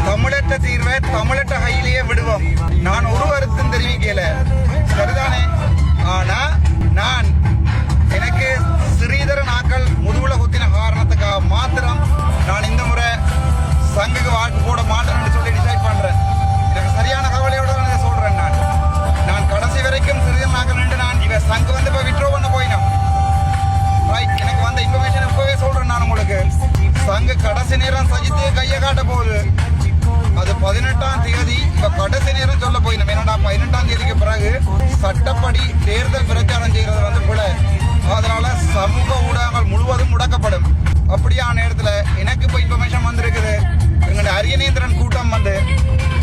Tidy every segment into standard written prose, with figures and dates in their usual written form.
தமிழற்ற தீர்வை தமிழற்ற கையிலேயே விடுவோம். நான் ஒரு வருத்தம் தெரிவிக்கல, சரிதானே? ஆனா நான் எனக்கு ஸ்ரீதரன் ஆக்கள் முதுகுல குத்தின காரணத்துக்காக மாத்திரம் நான் இந்த முறை சங்குக்கு வாக்கு போட மாட்டேன்னு சொல்லி டிசைட் பண்றேன். எனக்கு சரியான கவலையோட தான் இதை சொல்றேன். நான் கடைசி வரைக்கும் ஸ்ரீதரன் ஆக்கள் நின்று நான் இவ சங்கு வந்து இப்போ விட்ரோ பண்ண போயினோம். ரைட், எனக்கு வந்த இன்ஃபர்மேஷன் இப்பவே சொல்றேன். நான் உங்களுக்கு சங்கு கடைசி நேரம் சஜித்து கையை காட்ட போகுது. அது 18ஆம் தேதி. இப்ப கடைசி நேரம் சொல்ல போயிடும். என்னடா 18ஆம் தேதிக்கு பிறகு சட்டப்படி தேர்தல் பிரச்சாரம் செய்யறது வந்து கூட, அதனால சமூக ஊடகங்கள் முழுவதும் முடக்கப்படும். அப்படியான நேரத்தில் எனக்கு இப்போ இன்ஃபர்மேஷன் வந்திருக்குது. எங்களுடைய அரியநேந்திரன் கூட்டம் வந்து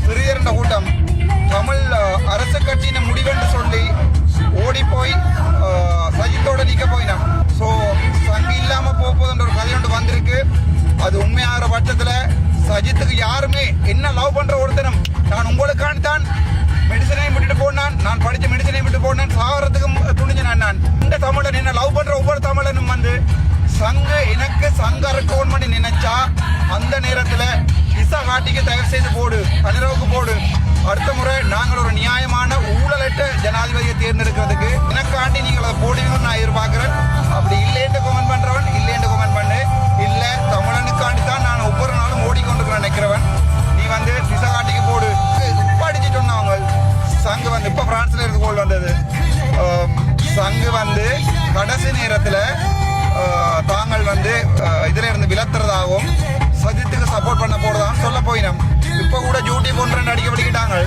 சிறியரண்ட கூட்டம் தமிழ் அரசு கட்சியின் முடிவென்று சொல்லி ஓடி போய் சஜித்தோட நிற்க போயினான். ஸோ சங்கு இல்லாம போகுதுன்ற ஒரு கதை ஒன்று வந்திருக்கு. அது உண்மையாகிற பட்சத்தில் சஜித்துக்கு யாருமே என்ன லவ் பண்ற ஒருத்தனும், நான் உங்களுக்கான தான் மெடிசனையும் விட்டுட்டு போனான், நான் படிச்ச மெடிசனையும் விட்டு போனேன், சாகிறதுக்கு துணிஞ்சினான். நான் இந்த தமிழன் என்ன லவ் பண்ற ஒவ்வொரு தமிழனும் வந்து சங்கு எனக்கு சங்க அறுக்கோன் பண்ணி நினைச்சா அந்த நேரத்தில் இசா காட்டிக்கு தயவு செய்து போடு, கனிரவுக்கு போடு. அடுத்த முறை நாங்கள் ஒரு நியாயமான ஊழலற்ற ஜனாதிபதியை தேர்ந்தெடுக்கிறதுக்கு எனக்காண்டி நீங்கள் அதை போடுவீங்கன்னு நான் எதிர்பார்க்கிறேன். அப்படி இல்லைன்னு கமெண்ட் பண்றவன் இல்லைன்னு கமெண்ட் பண்ணு. இல்ல தமிழனுக்காண்டி தான் நான் ஒவ்வொரு நாளும் ஓடிக்கொண்டிருக்கிறேன் நினைக்கிறவன், நீ வந்து இசா காட்டிக்கு போடு. இப்ப அடிச்சு சொன்னவங்க சங்கு வந்து இப்ப பிரான்ஸ்ல இருந்து கோல் வந்தது. சங்கு வந்து கடைசி நேரத்தில் தாங்கள் வந்து இதுல இருந்து விலத்துறதாகவும் சஜித்துக்கு சப்போர்ட் பண்ண போறதாகவும் சொல்ல போயினோம். இப்ப கூட டியூட்டி கொண்டு அடிக்க படிக்கிட்டாங்க.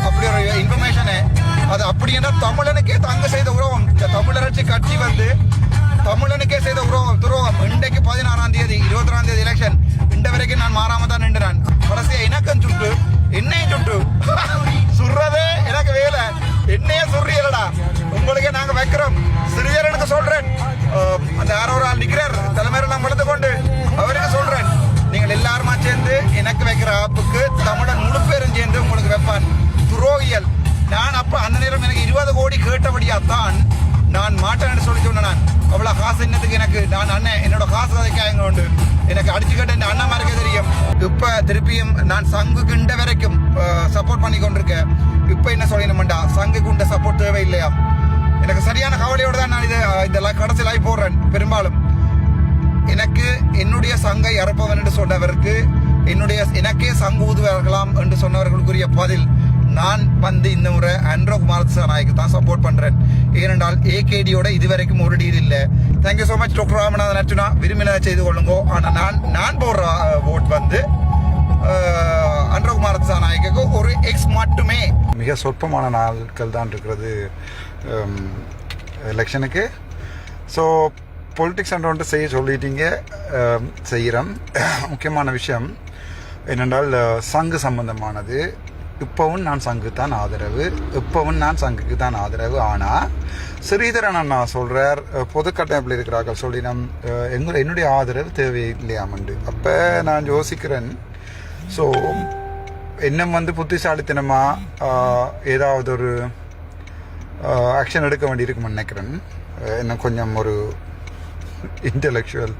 அப்படி ஒரு இன்ஃபர்மேஷனு அது அப்படி என்றால் தமிழனுக்கே தங்க செய்த உறவம். இந்த தமிழரட்சி கட்சி வந்து தமிழனுக்கே செய்த துரோகம். இன்றைக்கு 16ஆம் தேதி 22ஆம் தேதி எலெக்ஷன். இந்த வரைக்கும் நான் மாறாம தான் நின்றுறான். கடைசியா எனக்கும் சுட்டு என்னையும் சுட்டு சுடுறதே எனக்கு வேலை. என்னையே சுடுறீங்களடா, உங்களுக்கே நாங்க வைக்கிறோம். சிறியரனுக்கு சொல்றேன், அந்த யாரோ ஒரு ஆள் நிற்கிறார் தலைமையில நான் வளர்த்து கொண்டு அவருக்கு சொல்றேன், நீங்கள் எல்லாருமா சேர்ந்து எனக்கு வைக்கிற ஆப்புக்கு தமிழன் முழு பேரும் சேர்ந்து உங்களுக்கு வைப்பான். துரோகியல். நான் அப்ப அந்த நேரம் எனக்கு 20 கோடி கேட்டபடியாத்தான் நான் மாட்டேன்னு சொல்லி சொன்னேன். நான் அவ்வளவு காசு என்னத்துக்கு எனக்கு, நான் அண்ணன் என்னோட காசு கதைக்காயங்க உண்டு, எனக்கு அடிச்சு கேட்ட இந்த அண்ணன் மாதிரி தெரியும். இப்ப திருப்பியும் நான் சங்குக்கு இந்த வரைக்கும் சப்போர்ட் பண்ணி கொண்டிருக்கேன். இப்ப என்ன சொல்லணும்டா, சங்குக்கு உண்ட சப்போர்ட் தேவை இல்லையா? எனக்கு சரியான கவலையோடு தான் நான் இந்த கடைசி லைவ் போடுறேன். பெரும்பாலும் எனக்கு என்னுடைய சங்கை அறுப்பவன் என்று சொன்னவருக்கு எனக்கே சங்கு ஊதுவார்களாம் என்று சொன்னவர்களுக்குரிய பதில், நான் வந்து இந்த முறை ஆண்ட்ரோ குமாரசாமிக்கு தான் சப்போர்ட் பண்றேன். ஏனென்றால் ஏகேடியோட இதுவரைக்கும் ஒரு டீல் இல்லை. Thank you so much doctor Ramanathan Archuna. விரும்பினதை செய்து கொள்ளுங்கோ. ஆனால் நான் போடுற ஓட் வந்து ஆண்ட்ரோ குமாரசாமிக்கு ஒரு எக்ஸ் மட்டுமே. மிக சொற்பமான நாட்கள் தான் இருக்கிறது எலெக்ஷனுக்கு. ஸோ பொலிட்டிக்ஸ் அண்ட் செய்ய சொல்லிட்டீங்க, செய்கிறோம். முக்கியமான விஷயம் என்னென்றால் சங்கு சம்பந்தமானது. இப்போவும் நான் சங்கு தான் ஆதரவு, இப்போவும் நான் சங்குக்கு தான் ஆதரவு. ஆனால் ஸ்ரீதரன் அண்ணா சொல்கிறார், பொது கட்டமைப்பில் இருக்கிறார்கள் சொல்லி என்னுடைய ஆதரவு தேவையில்லையாமண்டு. அப்போ நான் யோசிக்கிறேன், ஸோ இன்னும் வந்து புத்திசாலித்தனமாக ஏதாவது ஒரு ஆக்ஷன் எடுக்க வேண்டி இருக்குன்னு நினைக்கிறேன். இன்னும் கொஞ்சம் ஒரு இன்டெலெக்சுவல்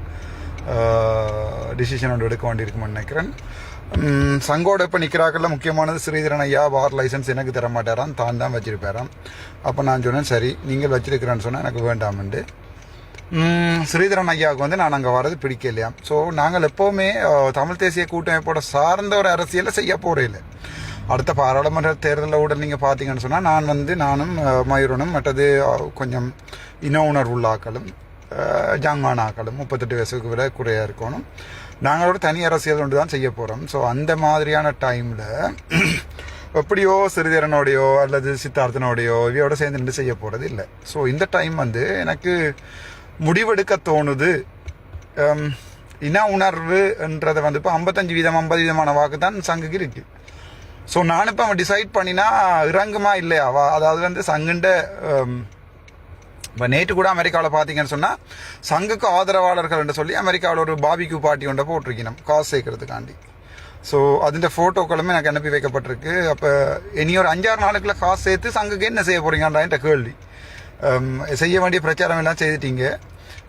டிசிஷன் ஒன்று எடுக்க வேண்டி இருக்குன்னு நினைக்கிறேன். சங்கோட இப்போ நிற்கிறாக்கெல்லாம் முக்கியமானது ஸ்ரீதரன் ஐயா பார் லைசன்ஸ் எனக்கு தர மாட்டாராம், தான் தான் வச்சிருப்பாராம். அப்போ நான் சொன்னேன், சரி நீங்கள் வச்சிருக்கிறேன்னு சொன்னால் எனக்கு வேண்டாமண்டு. ஸ்ரீதரன் ஐயாவுக்கு வந்து நான் அங்கே வர்றது பிடிக்கலையாம். ஸோ நாங்கள் எப்போவுமே தமிழ் தேசிய கூட்டமைப்போட சார்ந்த ஒரு அரசியலை செய்ய போகிறதில்லை. அடுத்த பாராளுமன்ற தேர்தலில் கூட நீங்கள் பார்த்தீங்கன்னு சொன்னால் நானும் மயூரனும் மற்றது கொஞ்சம் இன உணர்வுள்ளாக்களும் ஜாங்கானாக்களும் 38 வயசுக்கு விட குறையாக இருக்கணும். நாங்களோட தனி அரசியல் ஒன்று தான் செய்ய போகிறோம். ஸோ அந்த மாதிரியான டைமில் எப்படியோ சிறிதரனோடையோ அல்லது சித்தார்த்தனோடையோ இவையோட சேர்ந்து நின்று செய்ய போகிறது இல்லை. ஸோ இந்த டைம் வந்து எனக்கு முடிவெடுக்க தோணுது. இன உணர்வு என்றதை வந்து இப்போ 55% வாக்கு தான் சங்குக்கு இருக்கு. ஸோ நான் இப்போ அவன் டிசைட் பண்ணினா இறங்குமா இல்லையாவா, அதாவது வந்து சங்குண்ட இப்போ நேற்று கூட அமெரிக்காவில் பார்த்தீங்கன்னு சொன்னால் சங்குக்கு ஆதரவாளர்கள் என்று சொல்லி அமெரிக்காவில் ஒரு பாபிக்யூ பார்ட்டி ஒன்றை போட்டிருக்கணும் காசு சேர்க்கறதுக்காண்டி. ஸோ அதிൻ്റെ ஃபோட்டோக்களுமே எனக்கு அனுப்பி வைக்கப்பட்டிருக்கு. அப்போ இனி ஒரு 5-6 நாளுக்குள்ள காசு சேர்த்து சங்குக்கு என்ன செய்ய போகிறீங்கன்ற கேள்வி. செய்ய வேண்டிய பிரச்சாரம் எல்லாம் செய்துட்டீங்க.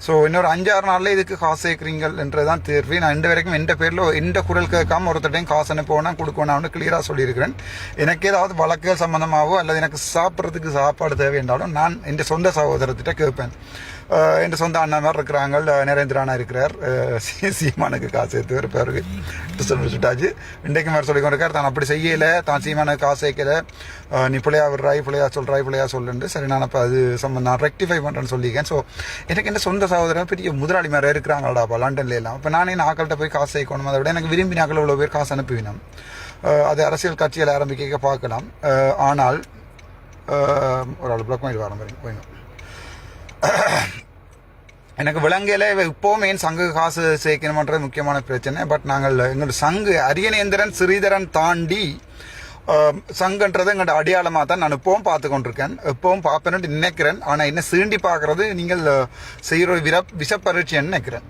ஸோ இன்னொரு 5-6 நாளில் இதுக்கு காசு சேர்க்குறீங்கன்றதான் தீர்வு. நான் இந்த வரைக்கும் எந்த பேரில் எந்த குரல் கேட்காம ஒருத்தட்டையும் காசு அனுப்போனா கொடுக்கணும்னு கிளியராக சொல்லியிருக்கிறேன். எனக்கு ஏதாவது வழக்குகள் சம்மந்தமாகவோ அல்லது எனக்கு சாப்பிட்றதுக்கு சாப்பாடு தேவை என்றாலும் நான் என் சொந்த சகோதரத்திட்ட கேட்பேன். என் சொந்த அண்ணா மாதிரி இருக்கிறாங்க, நரேந்திரானா இருக்கிறார், சீமானுக்கு காசு சேர்த்து ஒரு பேருக்கு சொல்லிட்டாச்சு. இன்றைக்கு மாதிரி சொல்லி கொண்டிருக்கார், தான் அப்படி செய்யலை, தான் சீமானுக்கு காசு சேர்க்கல, நீ பிள்ளையா விடுறாய், பிள்ளையா சொல்லுண்டு. சரி, நான் அப்போ அது நான் ரெக்டிஃபை பண்ணுறேன்னு சொல்லியிருக்கேன். ஸோ எனக்கு என்ன சொந்த சகோதரன் பெரிய முதலாளி மாதிரி இருக்கிறாங்களாப்பா லண்டன்ல எல்லாம். இப்போ நானே ஆக்கள்கிட்ட போய் காசு சேர்க்கணும், அதை விட எனக்கு விரும்பி நாக்கள் இவ்வளோ பேர் காசு அனுப்புவினோம். அது அரசியல் கட்சியில் ஆரம்பிக்க பார்க்கலாம். ஆனால் ஒரு ஆள் பிளாக் மாதிரி வர மாதிரி போயிடும். எனக்கு விலங்கையில் இப்போவும் ஏன் சங்கு காசு சேர்க்கணுமன்றது முக்கியமான பிரச்சனை. பட் நாங்கள் எங்களோட சங்கு அரியநேந்திரன் ஸ்ரீதரன் தாண்டி சங்குன்றது எங்களோட அடையாளமாக தான் நான் இப்போவும் பார்த்து கொண்டிருக்கேன், இப்போவும் பார்ப்பேன்னு நினைக்கிறேன். ஆனால் என்ன சீண்டி பார்க்கறது நீங்கள் செய்கிற விஷப்பரீட்சைன்னு நினைக்கிறேன்.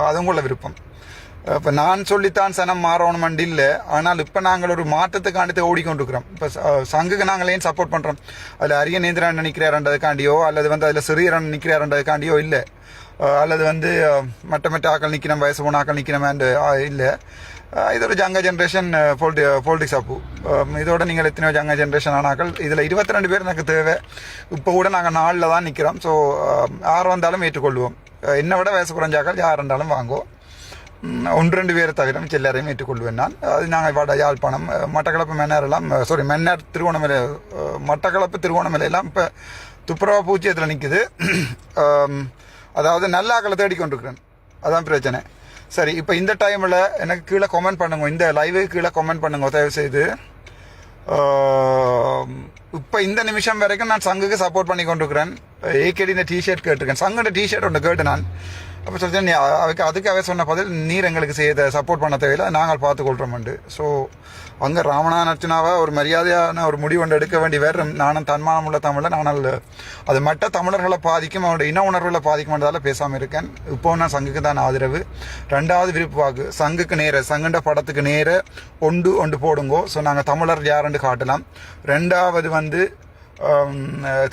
அது உங்களோட விருப்பம். இப்போ நான் சொல்லித்தான் சனம் மாறணும் இல்லை, ஆனால் இப்போ நாங்கள் ஒரு மாற்றத்துக்காண்டி ஓடிக்கொண்டிருக்கிறோம். இப்போ சங்குக்கு நாங்கள் ஏன் சப்போர்ட் பண்ணுறோம், அதில் அரியநேந்திரன் நினைக்கிறாருன்றதுக்காண்டியோ அல்லது அதில் சிறியரன் நிற்கிறாருன்றதுக்காண்டியோ இல்லை, அல்லது மற்ற ஆக்கள் நிற்கிறோம், வயசு போன ஆக்கள் நிற்கிறோமேண்டு இல்லை. இது ஒரு ஜங்க ஜென்ரேஷன் பொலிட்டிக்ஸ் அப்பு. இதோட நீங்கள் எத்தனையோ ஜங்க ஜென்ரேஷன் ஆனாக்கள், இதில் 22 பேர் எனக்கு தேவை. இப்போ கூட நாங்கள் 4 தான் நிற்கிறோம். ஸோ யார் வந்தாலும் ஏற்றுக்கொள்வோம். என்னை விட வயசு குறைஞ்சாக்கள் யார் இருந்தாலும் வாங்குவோம். 1-2 பேரை தவிர எல்லாரையும் ஏற்றுக்கொள்வேன் நான். அது நாங்கள் யாழ்ப்பாணம், மட்டக்களப்பு மன்னார் திருவோணமலை, மட்டக்களப்பு திருவோணமலை எல்லாம் இப்போ துப்புரவா பூச்சியத்தில் நிற்குது. அதாவது நல்ல ஆக்களை தேடிக்கொண்டிருக்கிறேன், அதான் பிரச்சனை. சரி, இப்போ இந்த டைமில் எனக்கு கீழே கமெண்ட் பண்ணுங்க, இந்த லைவுக்கு கீழே கமெண்ட் பண்ணுங்க தயவு செய்து. இப்போ இந்த நிமிஷம் வரைக்கும் நான் சங்குக்கு சப்போர்ட் பண்ணி கொண்டிருக்கிறேன். ஏகேடி இந்த டிஷர்ட் கேட்டிருக்கேன், சங்கோட டிஷர்ட் ஒன்று கேட்டு நான். அப்போ சொல்லிட்டேன், அதுக்காகவே சொன்ன பதில் நீர் எங்களுக்கு சப்போர்ட் பண்ண தேவையில்லை, நாங்கள் பார்த்துக்கொள்கிறோம்ண்டு. ஸோ அங்கே ராமநாதன் அர்ச்சனாவை ஒரு மரியாதையான ஒரு முடிவு ஒன்று எடுக்க வேண்டி வேறு. நானும் தன்மானம் உள்ள தமிழில் நானால் அது மற்ற தமிழர்களை பாதிக்கும், அவருடைய இன உணர்வுகளை பாதிக்கும்ன்றதால பேசாமல் இருக்கேன். இப்போ நான் சங்குக்கு தான் ஆதரவு. 2வது விருப்பு வாக்கு சங்குக்கு நேர, சங்குண்ட படத்துக்கு நேர ஒன்று போடுங்கோ. ஸோ நாங்கள் தமிழர் யாருன்னு காட்டலாம். 2வது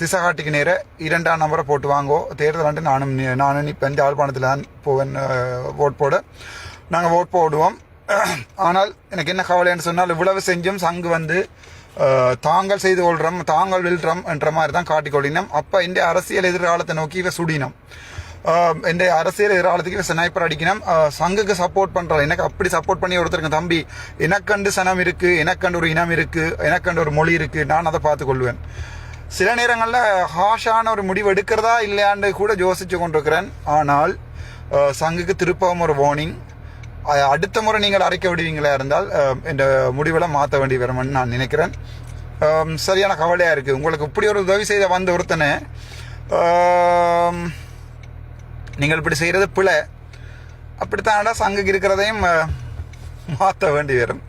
திசகாட்டிக்கு நேர 2ஆம் நம்பரை போட்டு வாங்கோ. தேர்தல் நானும் இப்போ யாழ்ப்பாணத்தில் தான் போவேன் ஓட் போட. நாங்கள் ஓட் போடுவோம். ஆனால் எனக்கு என்ன கவலைன்னு சொன்னால், இவ்வளவு செஞ்சும் சங்கு தாங்கள் செய்து கொள்கிறோம், தாங்கள் வெல்றோம் என்ற மாதிரி தான் காட்டிக்கொள்ளினோம். அப்போ இந்த அரசியல் எதிர்காலத்தை நோக்கி இவ சுடினோம். இந்த அரசியல் எதிர்காலத்துக்கு ஸ்னைப்பர் அடிக்கணும். சங்குக்கு சப்போர்ட் பண்ணுறோம். எனக்கு அப்படி சப்போர்ட் பண்ணி ஒருத்தருக்கு தம்பி எனக்கண்டு சனம் இருக்குது, எனக்கண்டு ஒரு இனம் இருக்குது, எனக்கண்டு ஒரு மொழி இருக்குது, நான் அதை பார்த்துக்கொள்வேன். சில நேரங்களில் ஹாஷான ஒரு முடிவு எடுக்கிறதா இல்லையான்னு கூட யோசிச்சு கொண்டிருக்கிறேன். ஆனால் சங்குக்கு திருப்பவும் ஒரு வார்னிங், அடுத்த முறை நீங்கள் அரைக்க விடுவீங்களா இருந்தால் இந்த முடிவெல்லாம் மாற்ற வேண்டி வரும்னு நான் நினைக்கிறேன். சரியான கவலையாக இருக்குது. உங்களுக்கு இப்படி ஒரு உதவி செய்த வந்த ஒருத்தனை நீங்கள் இப்படி செய்கிறது பிழை, அப்படித்தானடா சங்குக்கு இருக்கிறதையும் மாற்ற வேண்டி வரும்.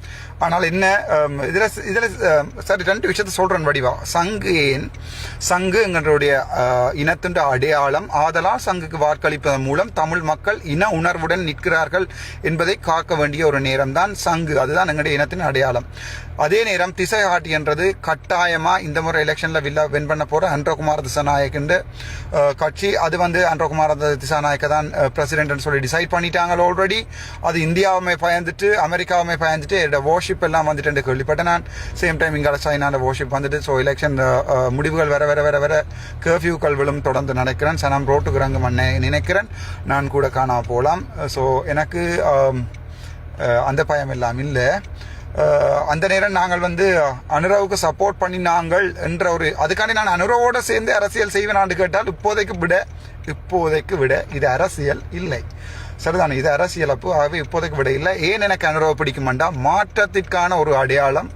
ஆனால் என்ன இதில் சரி 2 விஷயத்த சொல்கிறேன் வடிவா. சங்கு எங்களுடைய இனத்தின் அடையாளம். ஆதலால் சங்குக்கு வாக்களிப்பதன் மூலம் தமிழ் மக்கள் இன உணர்வுடன் நிற்கிறார்கள் என்பதை காக்க வேண்டிய ஒரு நேரம் தான் சங்கு. அதுதான் எங்களுடைய இனத்தின் அடையாளம். அதே நேரம் திசைகாட்டி என்றது கட்டாயமாக இந்த முறை எலெக்ஷனில் வின் பண்ண போகிற அன்றகுமார் திசாநாயக்கன்ற கட்சி. அது அன்றகுமார் திசாநாயக்க தான் பிரசிடென்ட்னு சொல்லி டிசைட் பண்ணிட்டாங்க ஆல்ரெடி. அது இந்தியாவுமே பயந்துட்டு அமெரிக்காவுமே பயந்துட்டு என்னோட வார்ஷிப் எல்லாம் வந்துட்டு கேள்விப்பட்டேன் நான். சேம் டைம் இங்கே சைனாவில் வார்ஷிப் வந்துட்டு. ஸோ எலெக்ஷன் முடிவுகள் வர கர்ஃப்யூக்கள் விழும் தொடர்ந்து நினைக்கிறேன். சனம் ரோட்டுக்கு இறங்கும் நினைக்கிறேன். நான் கூட காணாமல் போகலாம். ஸோ எனக்கு அந்த பயம் எல்லாம் இல்லை. அந்த நேரம் நாங்கள் அனுராவுக்கு சப்போர்ட் பண்ணி நாங்கள் என்ற ஒரு அதுக்காண்டி நான் அனுராவோட சேர்ந்து அரசியல் செய்வேன் கேட்டால் இப்போதைக்கு விட இது அரசியல் இல்லை. சரிதானே, இது அரசியல் அப்போ. ஆகவே இப்போதைக்கு விட இல்லை. ஏன் எனக்கு அனுராவை பிடிக்குமாண்டா, மாற்றத்திற்கான ஒரு அடையாளம்.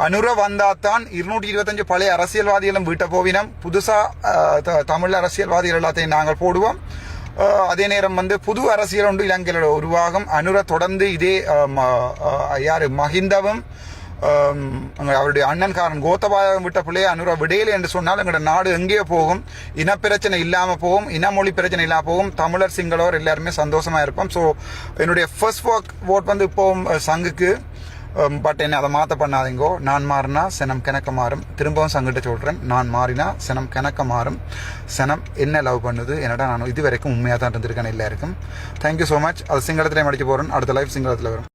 அனுர வந்தாத்தான் 225 பழைய அரசியல்வாதிகளும் வீட்டை போவினம். புதுசாக தமிழ் அரசியல்வாதிகள் எல்லாத்தையும் நாங்கள் போடுவோம். அதே நேரம் புது அரசியல் ஒன்று இலங்கையில் உருவாகும். அனுர தொடர்ந்து இதே மஹிந்தவும் அவருடைய அண்ணன்காரன் கோத்தபாயவும் விட்ட பிள்ளையை அனுர விடையில என்று சொன்னால் எங்களோட நாடு எங்கேயோ போகும். இனப்பிரச்சனை இல்லாமல் போகும், இனமொழி பிரச்சனை இல்லாமல் போகும். தமிழர் சிங்களவர் எல்லாருமே சந்தோஷமா இருப்போம். ஸோ என்னுடைய ஃபர்ஸ்ட் ஓட் இப்போ சங்குக்கு. பட் என்ன அதை மாற்ற பண்ணாதீங்கோ. நான் மாறினா சனம் கிணக்க மாறும். திரும்பவும் சங்கிட்ட சொல்கிறேன், நான் மாறினா சனம் கிணக்க மாறும். சனம் என்ன லவ் பண்ணுது என்னடா நான் இது வரைக்கும் உண்மையாக தான் இருந்திருக்கேன் எல்லாருக்கும். Thank you so much. அது சிங்களத்திலே முடிக்க போகிறேன். அடுத்த லைஃப் சிங்களத்தில் வரும்.